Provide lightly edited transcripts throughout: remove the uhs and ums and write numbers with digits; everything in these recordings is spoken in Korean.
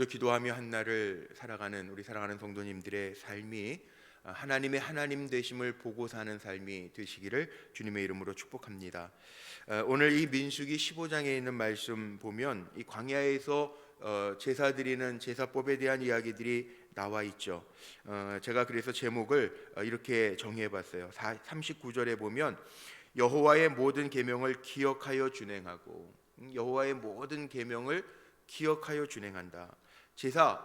오늘도 기도하며 한 날을 살아가는 우리 사랑하는 성도님들의 삶이 하나님의 하나님 되심을 보고 사는 삶이 되시기를 주님의 이름으로 축복합니다. 오늘 이 민수기 15장에 있는 말씀 보면 이 광야에서 제사 드리는 제사법에 대한 이야기들이 나와 있죠. 제가 그래서 제목을 이렇게 정해봤어요. 39절에 보면 여호와의 모든 계명을 기억하여 준행하고, 여호와의 모든 계명을 기억하여 준행한다.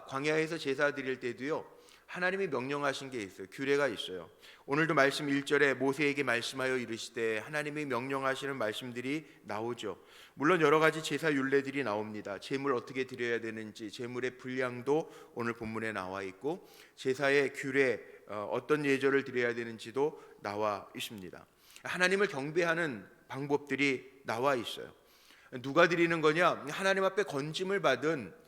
광야에서 제사 드릴 때도요, 하나님이 명령하신 게 있어요. 규례가 있어요. 오늘도 말씀 1절에 모세에게 말씀하여 이르시되, 하나님이 명령하시는 말씀들이 나오죠. 물론 여러 가지 제사 율례들이 나옵니다. 제물 어떻게 드려야 되는지, 제물의 분량도 오늘 본문에 나와 있고, 제사의 규례, 어떤 예절을 드려야 되는지도 나와 있습니다. 하나님을 경배하는 방법들이 나와 있어요. 누가 드리는 거냐? 하나님 앞에 건짐을 받은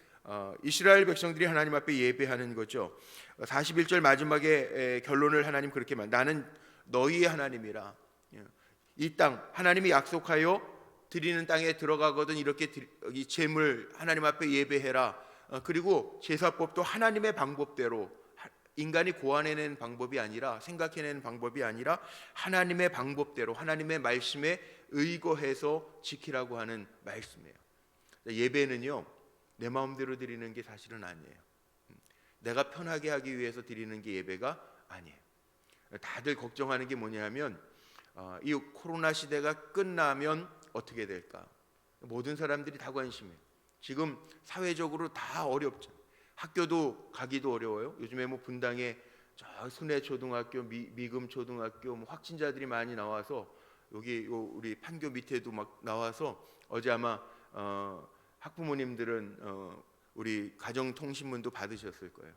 이스라엘 백성들이 하나님 앞에 예배하는 거죠. 41절 마지막에 결론을 하나님 그렇게 나는 너희의 하나님이라. 이 땅 하나님이 약속하여 드리는 땅에 들어가거든 이렇게 이 제물 하나님 앞에 예배해라. 그리고 제사법도 하나님의 방법대로, 인간이 고안해낸 방법이 아니라, 생각해낸 방법이 아니라 하나님의 방법대로, 하나님의 말씀에 의거해서 지키라고 하는 말씀이에요. 예배는요, 내 마음대로 드리는 게 사실은 아니에요. 내가 편하게 하기 위해서 드리는 게 예배가 아니에요. 다들 걱정하는 게 뭐냐면 이 코로나 시대가 끝나면 어떻게 될까? 모든 사람들이 다 관심해요. 지금 사회적으로 다 어렵죠. 학교도 가기도 어려워요. 요즘에 뭐 분당에 저 순회 초등학교, 미금 초등학교 확진자들이 많이 나와서, 여기 우리 판교 밑에도 막 나와서 어제 아마 학부모님들은 우리 가정통신문도 받으셨을 거예요.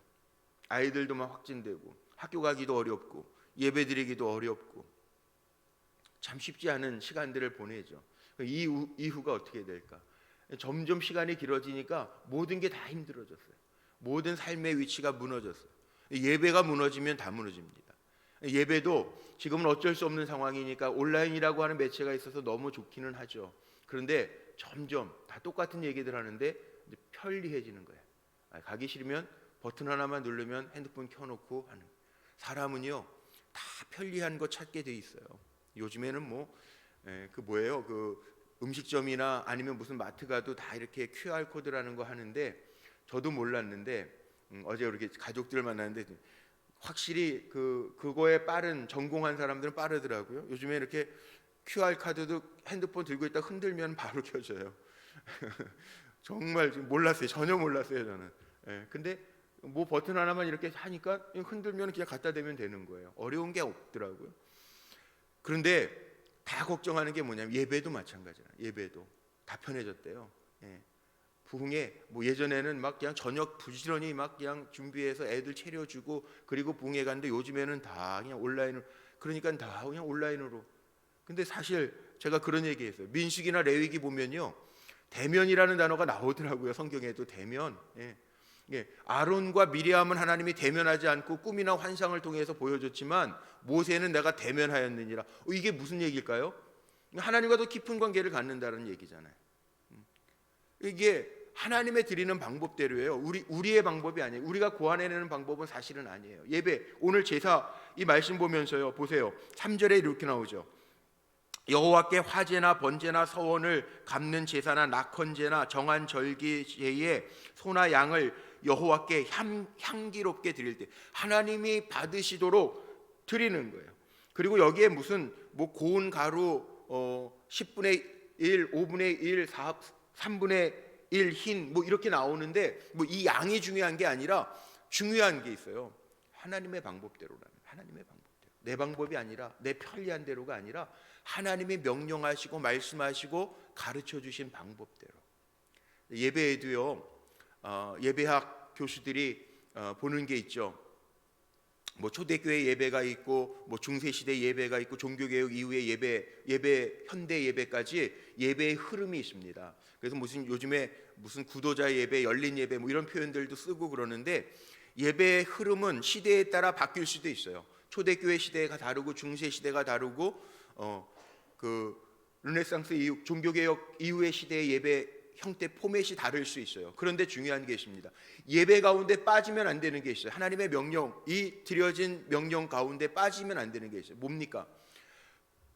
아이들도 막 확진되고 학교 가기도 어렵고 예배드리기도 어렵고 참 쉽지 않은 시간들을 보내죠. 이후가 어떻게 될까? 점점 시간이 길어지니까 모든 게 다 힘들어졌어요. 모든 삶의 위치가 무너졌어요. 예배가 무너지면 다 무너집니다. 예배도 지금은 어쩔 수 없는 상황이니까 온라인이라고 하는 매체가 있어서 너무 좋기는 하죠. 그런데 점점 다 똑같은 얘기들 하는데 이제 편리해지는 거예요. 가기 싫으면 버튼 하나만 누르면 핸드폰 켜놓고 하는. 사람은요 다 편리한 거 찾게 돼 있어요. 요즘에는 그 음식점이나 아니면 무슨 마트 가도 다 이렇게 QR 코드라는 거 하는데, 저도 몰랐는데 어제 이렇게 가족들 만났는데 확실히 그거에 전공한 사람들은 빠르더라고요. 요즘에 이렇게 QR 카드도 핸드폰 들고 있다 흔들면 바로 켜져요. 정말 몰랐어요. 전혀 몰랐어요, 저는. 근데 뭐 버튼 하나만 이렇게 하니까 흔들면 그냥 갖다 대면 되는 거예요. 어려운 게 없더라고요. 그런데 다 걱정하는 게 뭐냐면 예배도 마찬가지예요. 예배도 다 편해졌대요. 부흥회 예전에는 막 그냥 저녁 부지런히 막 그냥 준비해서 애들 차려주고 그리고 부흥회 갔는데 요즘에는 다 그냥 온라인으로, 그러니까 다 그냥 온라인으로. 근데 사실 제가 그런 얘기했어요. 민수기나 레위기 보면요, 대면이라는 단어가 나오더라고요. 성경에도 대면. 아론과 미리암은 하나님이 대면하지 않고 꿈이나 환상을 통해서 보여줬지만 모세는 내가 대면하였느니라. 이게 무슨 얘기일까요? 하나님과 더 깊은 관계를 갖는다는 얘기잖아요. 이게 하나님의 드리는 방법대로예요. 우리의 방법이 아니에요. 우리가 고안해내는 방법은 사실은 아니에요. 예배, 오늘 제사 이 말씀 보면서요, 보세요. 3절에 이렇게 나오죠. 여호와께 화제나 번제나 서원을 갚는 제사나 낙헌제나 정한 절기제에 소나 양을 여호와께 향기롭게 드릴 때 하나님이 받으시도록 드리는 거예요. 그리고 여기에 무슨 고운 가루 10분의 1, 5분의 1, 3분의 1 흰 이렇게 나오는데 이 양이 중요한 게 아니라 중요한 게 있어요. 하나님의 방법대로라는, 하나님의 방법대로. 내 방법이 아니라, 내 편리한 대로가 아니라 하나님이 명령하시고 말씀하시고 가르쳐 주신 방법대로. 예배에도요, 예배학 교수들이 보는 게 있죠. 초대교회 예배가 있고 중세시대 예배가 있고 종교개혁 이후의 예배 현대 예배까지 예배의 흐름이 있습니다. 그래서 요즘에 무슨 구도자 예배, 열린 예배 이런 표현들도 쓰고 그러는데, 예배의 흐름은 시대에 따라 바뀔 수도 있어요. 초대교회 시대가 다르고 중세 시대가 다르고 르네상스 이후 종교개혁 이후의 시대의 예배 형태 포맷이 다를 수 있어요. 그런데 중요한 게 있습니다. 예배 가운데 빠지면 안 되는 게 있어요. 하나님의 명령, 이 드려진 명령 가운데 빠지면 안 되는 게 있어요. 뭡니까?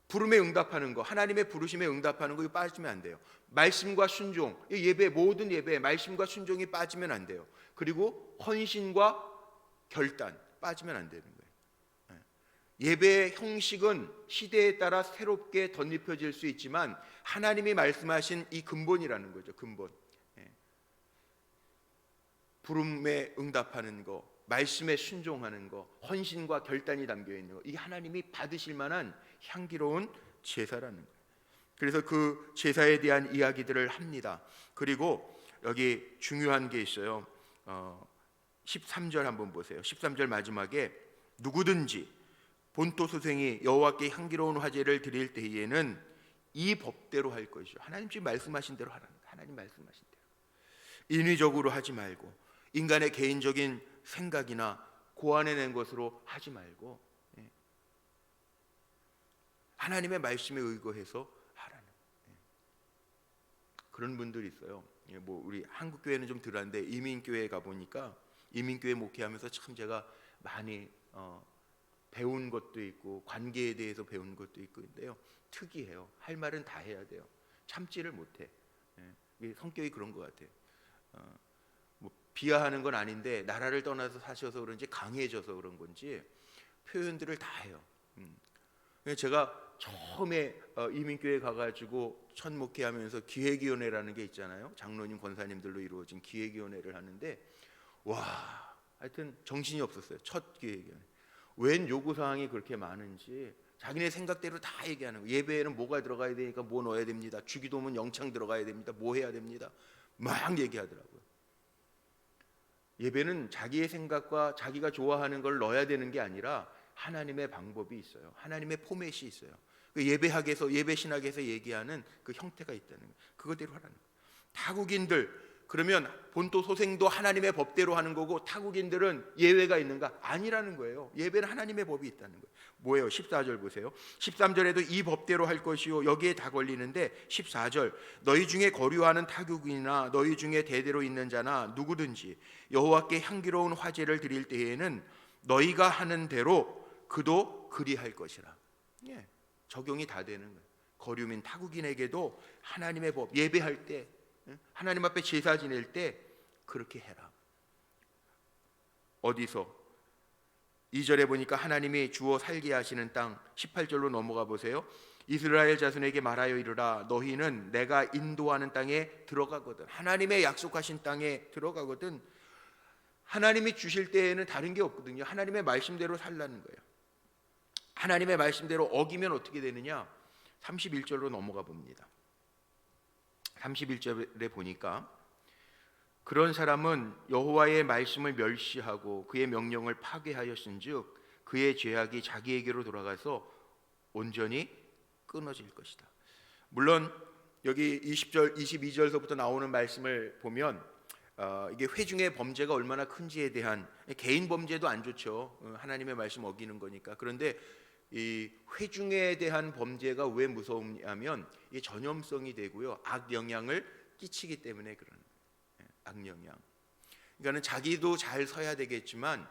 부름에 응답하는 거, 하나님의 부르심에 응답하는 거, 이거 빠지면 안 돼요. 말씀과 순종, 이 예배, 모든 예배에 말씀과 순종이 빠지면 안 돼요. 그리고 헌신과 결단 빠지면 안 되는 거예요. 예배의 형식은 시대에 따라 새롭게 덧입혀질 수 있지만 하나님이 말씀하신 이 근본이라는 거죠. 근본. 부름에 응답하는 거, 말씀에 순종하는 거, 헌신과 결단이 담겨 있는 거, 이게 하나님이 받으실 만한 향기로운 제사라는 거예요. 그래서 그 제사에 대한 이야기들을 합니다. 그리고 여기 중요한 게 있어요. 13절 한번 보세요. 13절 마지막에 누구든지 본토 소생이 여호와께 향기로운 화제를 드릴 때에는 이 법대로 할 것이요. 하나님 지금 말씀하신 대로 하라는 거예요. 하나님 말씀하신 대로. 인위적으로 하지 말고 인간의 개인적인 생각이나 고안해낸 것으로 하지 말고 하나님의 말씀에 의거해서 하라는 그런 분들이 있어요. 뭐 우리 한국 교회는 좀 덜한데 이민교회에 가 보니까 이민교회 목회하면서 참 제가 많이 배운 것도 있고 관계에 대해서 배운 것도 있고 인데요. 특이해요. 할 말은 다 해야 돼요. 참지를 못해. 성격이 그런 것 같아요. 뭐 비하하는 건 아닌데 나라를 떠나서 사셔서 그런지 강해져서 그런 건지 표현들을 다 해요. 제가 처음에 이민교회 가가지고 첫 목회하면서 기획위원회라는 게 있잖아요. 장로님, 권사님들로 이루어진 기획위원회를 하는데 와, 하여튼 정신이 없었어요. 첫 기획위원회. 웬 요구사항이 그렇게 많은지 자기네 생각대로 다 얘기하는 거예요. 예배에는 뭐가 들어가야 되니까 뭐 넣어야 됩니다. 주기도면 영창 들어가야 됩니다. 뭐 해야 됩니다. 막 얘기하더라고요. 예배는 자기의 생각과 자기가 좋아하는 걸 넣어야 되는 게 아니라 하나님의 방법이 있어요. 하나님의 포맷이 있어요. 그 예배학에서 예배신학에서 얘기하는 그 형태가 있다는 거예요. 그거대로 하라는 거예요. 타국인들 그러면 본토 소생도 하나님의 법대로 하는 거고 타국인들은 예외가 있는가? 아니라는 거예요. 예배는 하나님의 법이 있다는 거예요. 뭐예요? 14절 보세요. 13절에도 이 법대로 할 것이요. 여기에 다 걸리는데 14절 너희 중에 거류하는 타국인이나 너희 중에 대대로 있는 자나 누구든지 여호와께 향기로운 화제를 드릴 때에는 너희가 하는 대로 그도 그리할 것이라. 적용이 다 되는 거예요. 거류민 타국인에게도 하나님의 법 예배할 때 하나님 앞에 제사 지낼 때 그렇게 해라. 어디서? 2절에 보니까 하나님이 주어 살게 하시는 땅 18절로 넘어가 보세요. 이스라엘 자손에게 말하여 이르라 너희는 내가 인도하는 땅에 들어가거든. 하나님의 약속하신 땅에 들어가거든. 하나님이 주실 때에는 다른 게 없거든요. 하나님의 말씀대로 살라는 거예요. 하나님의 말씀대로 어기면 어떻게 되느냐? 31절로 넘어가 봅니다. 31절에 보니까 그런 사람은 여호와의 말씀을 멸시하고 그의 명령을 파괴하였은즉 그의 죄악이 자기에게로 돌아가서 온전히 끊어질 것이다. 물론 여기 20절, 22절서부터 나오는 말씀을 보면 이게 회중의 범죄가 얼마나 큰지에 대한 개인 범죄도 안 좋죠. 하나님의 말씀 어기는 거니까. 그런데 이 회중에 대한 범죄가 왜 무서우냐면 이게 전염성이 되고요. 악 영향을 끼치기 때문에 그런 악 영향. 그러니까는 자기도 잘 서야 되겠지만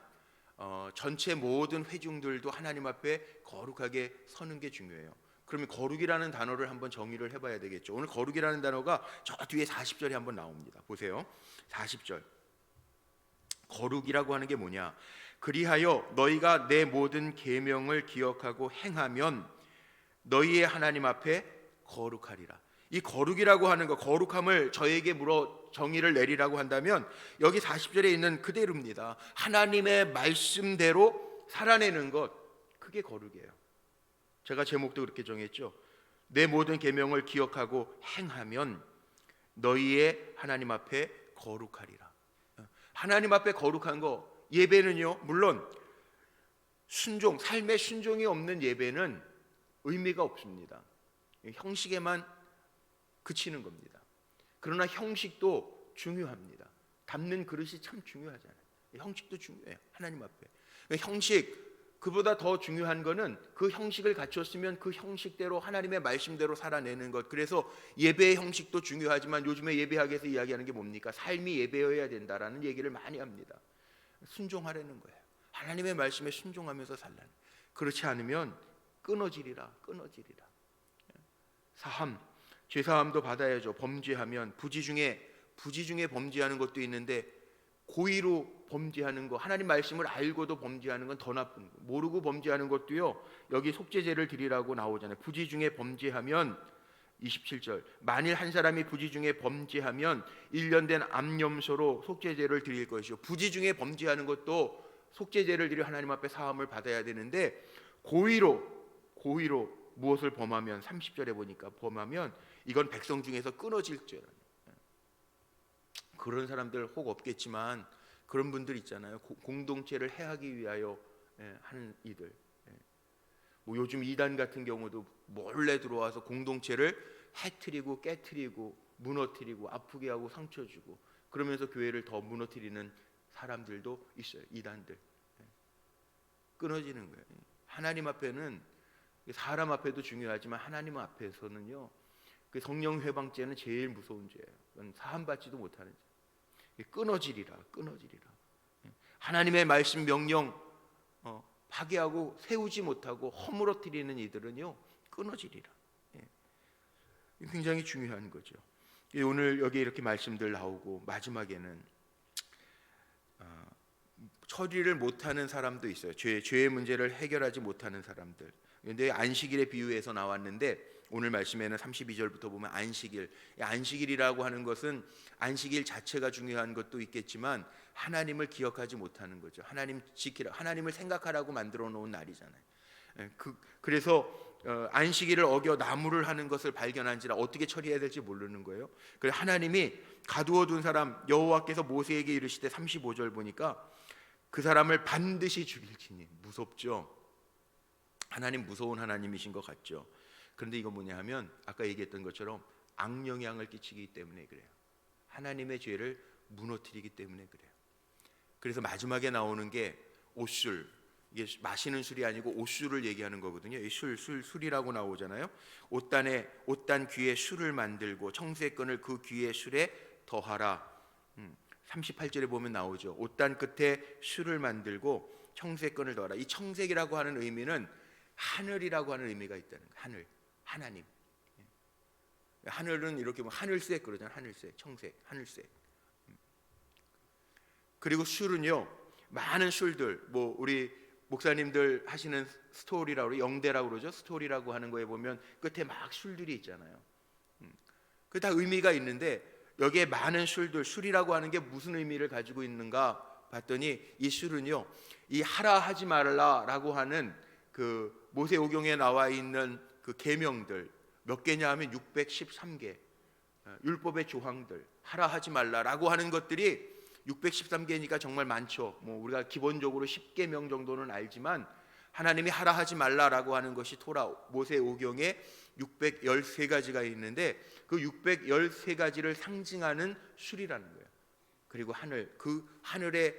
전체 모든 회중들도 하나님 앞에 거룩하게 서는 게 중요해요. 그러면 거룩이라는 단어를 한번 정의를 해봐야 되겠죠. 오늘 거룩이라는 단어가 저 뒤에 40절에 한번 나옵니다. 보세요. 40절. 거룩이라고 하는 게 뭐냐? 그리하여 너희가 내 모든 계명을 기억하고 행하면 너희의 하나님 앞에 거룩하리라. 이 거룩이라고 하는 거, 거룩함을 저에게 물어 정의를 내리라고 한다면 여기 40절에 있는 그대로입니다. 하나님의 말씀대로 살아내는 것, 그게 거룩이에요. 제가 제목도 그렇게 정했죠. 내 모든 계명을 기억하고 행하면 너희의 하나님 앞에 거룩하리라. 하나님 앞에 거룩한 거, 예배는요, 물론 순종, 삶의 순종이 없는 예배는 의미가 없습니다. 형식에만 그치는 겁니다. 그러나 형식도 중요합니다. 담는 그릇이 참 중요하잖아요. 형식도 중요해요. 하나님 앞에 형식 그보다 더 중요한 거는 그 형식을 갖췄으면 그 형식대로 하나님의 말씀대로 살아내는 것. 그래서 예배의 형식도 중요하지만 요즘에 예배학에서 이야기하는 게 뭡니까? 삶이 예배여야 된다라는 얘기를 많이 합니다. 순종하라는 거예요. 하나님의 말씀에 순종하면서 살라는. 그렇지 않으면 끊어지리라. 사함, 죄사함도 받아야죠. 범죄하면 부지 중에 범죄하는 것도 있는데 고의로 범죄하는 거, 하나님 말씀을 알고도 범죄하는 건 더 나쁜 거. 모르고 범죄하는 것도요. 여기 속죄제를 드리라고 나오잖아요. 부지 중에 범죄하면 27절, 만일 한 사람이 부지 중에 범죄하면 1년 된 암염소로 속죄제를 드릴 것이요. 부지 중에 범죄하는 것도 속죄제를 드려 하나님 앞에 사함을 받아야 되는데 고의로 무엇을 범하면 30절에 보니까 범하면 이건 백성 중에서 끊어질 죄라. 그런 사람들 혹 없겠지만 그런 분들 있잖아요. 공동체를 해하기 위하여 하는 이들. 뭐 요즘 이단 같은 경우도 몰래 들어와서 공동체를 해트리고 깨트리고 무너뜨리고 아프게 하고 상처 주고 그러면서 교회를 더 무너뜨리는 사람들도 있어요. 이단들. 끊어지는 거예요. 하나님 앞에는, 사람 앞에도 중요하지만 하나님 앞에서는요, 그 성령 회방죄는 제일 무서운 죄예요. 그건 사함받지도 못하는 죄. 끊어지리라. 하나님의 말씀 명령 파괴하고 세우지 못하고 허물어뜨리는 이들은요 끊어지리라. 굉장히 중요한 거죠. 오늘 여기 이렇게 말씀들 나오고 마지막에는 처리를 못하는 사람도 있어요. 죄의 문제를 해결하지 못하는 사람들. 그런데 안식일의 비유에서 나왔는데 오늘 말씀에는 32절부터 보면 안식일이라고 하는 것은 안식일 자체가 중요한 것도 있겠지만 하나님을 기억하지 못하는 거죠. 하나님을 생각하라고 만들어 놓은 날이잖아요. 그래서 안식일을 어겨 나무를 하는 것을 발견한지라 어떻게 처리해야 될지 모르는 거예요. 그래서 하나님이 가두어 둔 사람 여호와께서 모세에게 이르시되 35절 보니까 그 사람을 반드시 죽일지니. 무섭죠. 하나님 무서운 하나님이신 것 같죠. 그런데 이거 뭐냐 하면 아까 얘기했던 것처럼 악영향을 끼치기 때문에 그래요. 하나님의 죄를 무너뜨리기 때문에 그래요. 그래서 마지막에 나오는 게 옷술. 이게 마시는 술이 아니고 옷술을 얘기하는 거거든요. 이 술이라고 나오잖아요. 옷단 귀에 술을 만들고 청색끈을 그 귀에 술에 더하라. 38절에 보면 나오죠. 옷단 끝에 술을 만들고 청색끈을 더하라. 이 청색이라고 하는 의미는 하늘이라고 하는 의미가 있다는 거예요. 하나님. 하늘은 이렇게 뭐 하늘색 그러잖아요. 하늘색, 청색, 하늘색. 그리고 술은요, 많은 술들, 뭐 우리 목사님들 하시는 스토리라고 영대라고 그러죠. 스토리라고 하는 거에 보면 끝에 막 술들이 있잖아요. 그 다 의미가 있는데 여기에 많은 술이라고 하는 게 무슨 의미를 가지고 있는가 봤더니 이 술은요, 이 하라 하지 말라라고 하는 그 모세오경에 나와 있는 그 계명들 몇 개냐 하면 613개 율법의 조항들, 하라 하지 말라라고 하는 것들이 613개니까 정말 많죠. 뭐 우리가 기본적으로 10계명 정도는 알지만 하나님이 하라 하지 말라라고 하는 것이 토라 모세오경에 613가지가 있는데 그 613가지를 상징하는 술이라는 거예요. 그리고 그 하늘의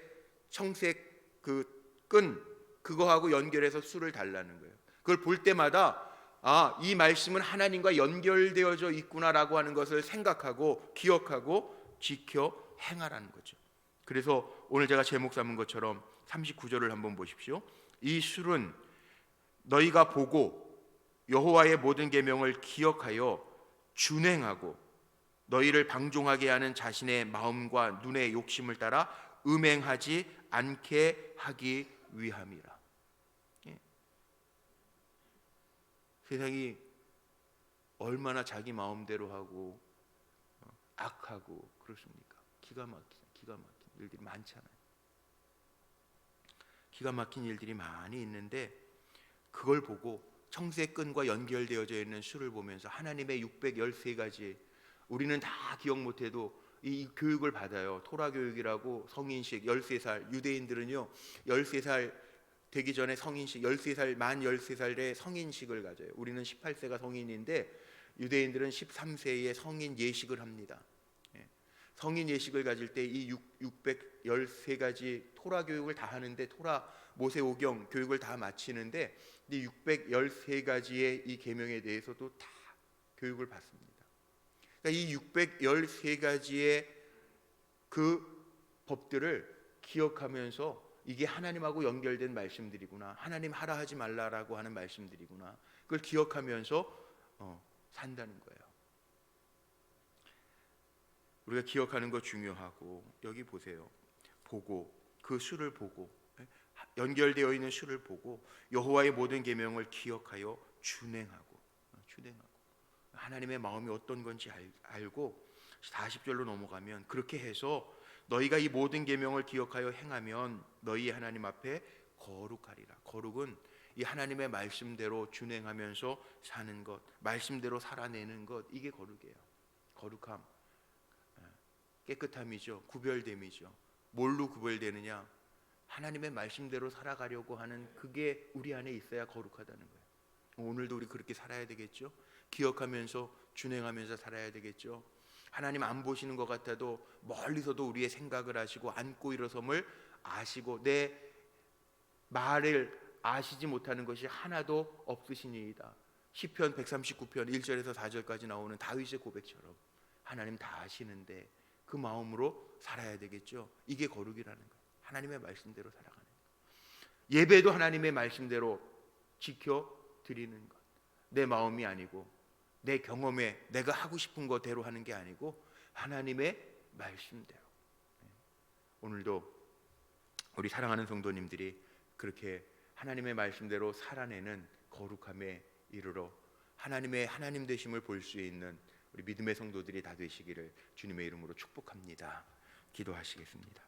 청색 그 끈 그거하고 연결해서 술을 달라는 거예요. 그걸 볼 때마다 이 말씀은 하나님과 연결되어져 있구나라고 하는 것을 생각하고 기억하고 지켜 행하라는 거죠. 그래서 오늘 제가 제목 삼은 것처럼 39절을 한번 보십시오. 이 술은 너희가 보고 여호와의 모든 계명을 기억하여 준행하고 너희를 방종하게 하는 자신의 마음과 눈의 욕심을 따라 음행하지 않게 하기 위함이라. 세상이 얼마나 자기 마음대로 하고 악하고 그렇습니까? 기가 막힌 일들이 많잖아요. 기가 막힌 일들이 많이 있는데 그걸 보고 청색끈과 연결되어져 있는 술을 보면서 하나님의 613가지 우리는 다 기억 못해도 이 교육을 받아요. 토라 교육이라고 성인식 13살 유대인들은요 13살 되기 전에 성인식 13살 만 13살에 성인식을 가져요. 우리는 18세가 성인인데 유대인들은 13세에 성인 예식을 합니다. 성인 예식을 가질 때 이 613가지 토라 교육을 다 하는데, 토라 모세오경 교육을 다 마치는데 이 613가지의 이 계명에 대해서도 다 교육을 받습니다. 그러니까 이 613가지의 그 법들을 기억하면서 이게 하나님하고 연결된 말씀들이구나, 하나님 하라 하지 말라라고 하는 말씀들이구나, 그걸 기억하면서 산다는 거예요. 우리가 기억하는 거 중요하고, 여기 보세요. 보고, 그 수를 보고, 연결되어 있는 수를 보고 여호와의 모든 계명을 기억하여 준행하고 하나님의 마음이 어떤 건지 알고 40절로 넘어가면, 그렇게 해서 너희가 이 모든 계명을 기억하여 행하면 너희 하나님 앞에 거룩하리라. 거룩은 이 하나님의 말씀대로 준행하면서 사는 것, 말씀대로 살아내는 것, 이게 거룩이에요. 거룩함, 깨끗함이죠. 구별됨이죠. 뭘로 구별되느냐? 하나님의 말씀대로 살아가려고 하는 그게 우리 안에 있어야 거룩하다는 거예요. 오늘도 우리 그렇게 살아야 되겠죠. 기억하면서 준행하면서 살아야 되겠죠. 하나님 안 보시는 것 같아도 멀리서도 우리의 생각을 아시고 앉고 일어섬을 아시고 내 말을 아시지 못하는 것이 하나도 없으시니이다. 시편 139편 1절에서 4절까지 나오는 다윗의 고백처럼 하나님 다 아시는데 그 마음으로 살아야 되겠죠. 이게 거룩이라는 거예요. 하나님의 말씀대로 살아가는 것. 예배도 하나님의 말씀대로 지켜 드리는 것. 내 마음이 아니고 내 경험에 내가 하고 싶은 것대로 하는 게 아니고 하나님의 말씀대로. 오늘도 우리 사랑하는 성도님들이 그렇게 하나님의 말씀대로 살아내는 거룩함에 이르러 하나님의 하나님 되심을 볼 수 있는 우리 믿음의 성도들이 다 되시기를 주님의 이름으로 축복합니다. 기도하시겠습니다.